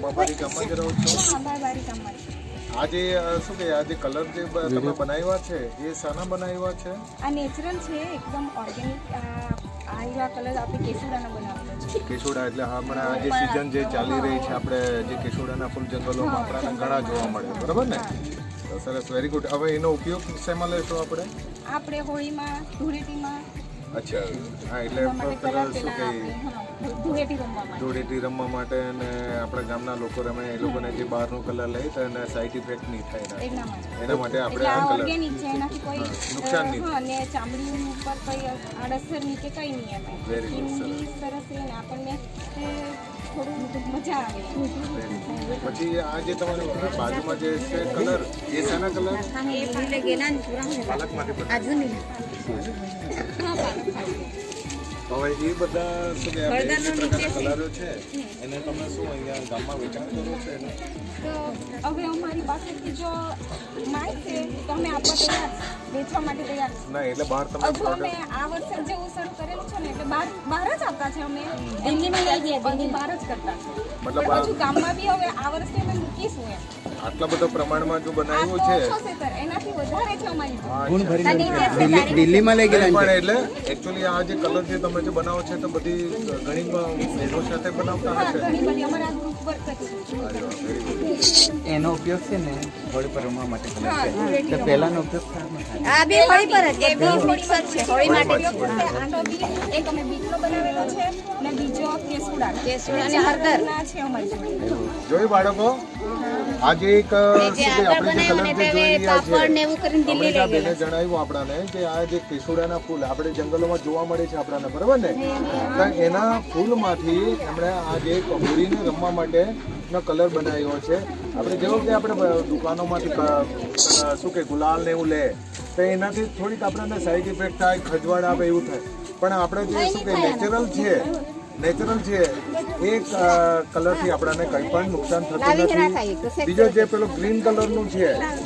અંબાબારી ગામમાં જ રહો છો? અંબાબારી ગામમાં. આ જે શું કે આ જે કલર જે તમે બનાવ્યા છે એ શાના બનાવ્યા છે? આ નેચરલ છે, એકદમ ઓર્ગેનિક. આ કલર આપણે કેસુડાનો બનાવેલો છે. કેસુડા એટલે હમણાં આ જે સિઝન જે ચાલી રહી છે, આપણે જે કેસુડાના ફૂલ જંગલોમાં આપણાને ઘણા જોવા મળે, બરાબર ને? તો સરસ, વેરી ગુડ. હવે એનો ઉપયોગ શેમાં લેશો આપણે? આપણે હોળીમાં, ધૂળેટીમાં. અચ્છા, હા, એટલે શું કે ધૂળેટી રમવા માટે અને આપણા ગામના લોકો રમે, એ લોકોને જે બહારનો કલર લઈ તો એને સાઈડ ઇફેક્ટ નહીં થાય એના માટે આપણે આ કલર ઓર્ગેનિક છે, એનાથી કોઈ નુકસાન નહીં થાય અને ચામડી ઉપર કોઈ આડઅસર નહીં કે કંઈ નહીં. એમ વેરી ગુડ, હિન્દી સરસ છે ને આપણને થોડું મજા આવે. પછી આ જે તમારી બાજુમાં જે છે કલર, એ શાના કલર? પાલકમાંથી હવે એ બધા શું કે કલરો છે એને તમે શું અહીંયા ગામમાં વેચાણ કરો છો એને? તો હવે અમારી પાસેથી જો માલ છે તો અમે આપવા તૈયાર, વેચવા માટે તૈયાર છે. ના, એટલે બહાર તમે હજુ અમે આ વર્ષે જેવું શરૂ કરેલું છે ને એટલે બહાર જ આપતા છે. અમે દિલ્હીમાં લઈ ગયા, બધી બહાર જ કરતા છે. મતલબ હજુ ગામમાં બી હવે આ વર્ષે અમે મૂકીશું. એમ આટલા બધા પ્રમાણમાં જો બનાવ્યું છે એનાથી વધારે છે અમારી દિલ્હીમાં લઈ ગયા પણ એટલે એકચ્યુઅલી આ જે કલર જે તમે જે બનાવો છો તો બધી ઘણી બહેનો સાથે બનાવતા હશે. ઘણી બધી અમારા ગ્રુપ વર્ક એનો ઉપયોગ છે ને હોળી પર રમવા માટે તો પહેલાનો ઉપયોગ આ બે હોળી પર જ, એ બે હોળી પર છે, હોળી માટે. આનો બી એક અમે બીટલો બનાવેલો છે ને બીજો કેસુડા અને હળદર ના છે અમારી જોડે. જોઈ બાળકો, આજે એક આપણે જે કલર જે જોઈ રહ્યા છે, હમણાં બેને જણાવ્યું આપણાને કે આ જે કેસુડાના ફૂલ આપણે જંગલોમાં જોવા મળે છે આપણાને, બરાબર ને? તો એના ફૂલમાંથી એમણે આ જે હોળીને રમવા માટેનો કલર બનાવ્યો છે. આપણે જેવો કે આપણે દુકાનોમાંથી શું કે ગુલાલ ને એવું લે તો એનાથી થોડીક આપણને સાઈડ ઇફેક્ટ થાય, ખજવાળ આવે, એવું થાય. પણ આપણે જે શું કે નેચરલ છે એ કલરથી આપણને કંઈ પણ નુકસાન થતું નથી. બીજો જે પેલો ગ્રીન કલરનું છે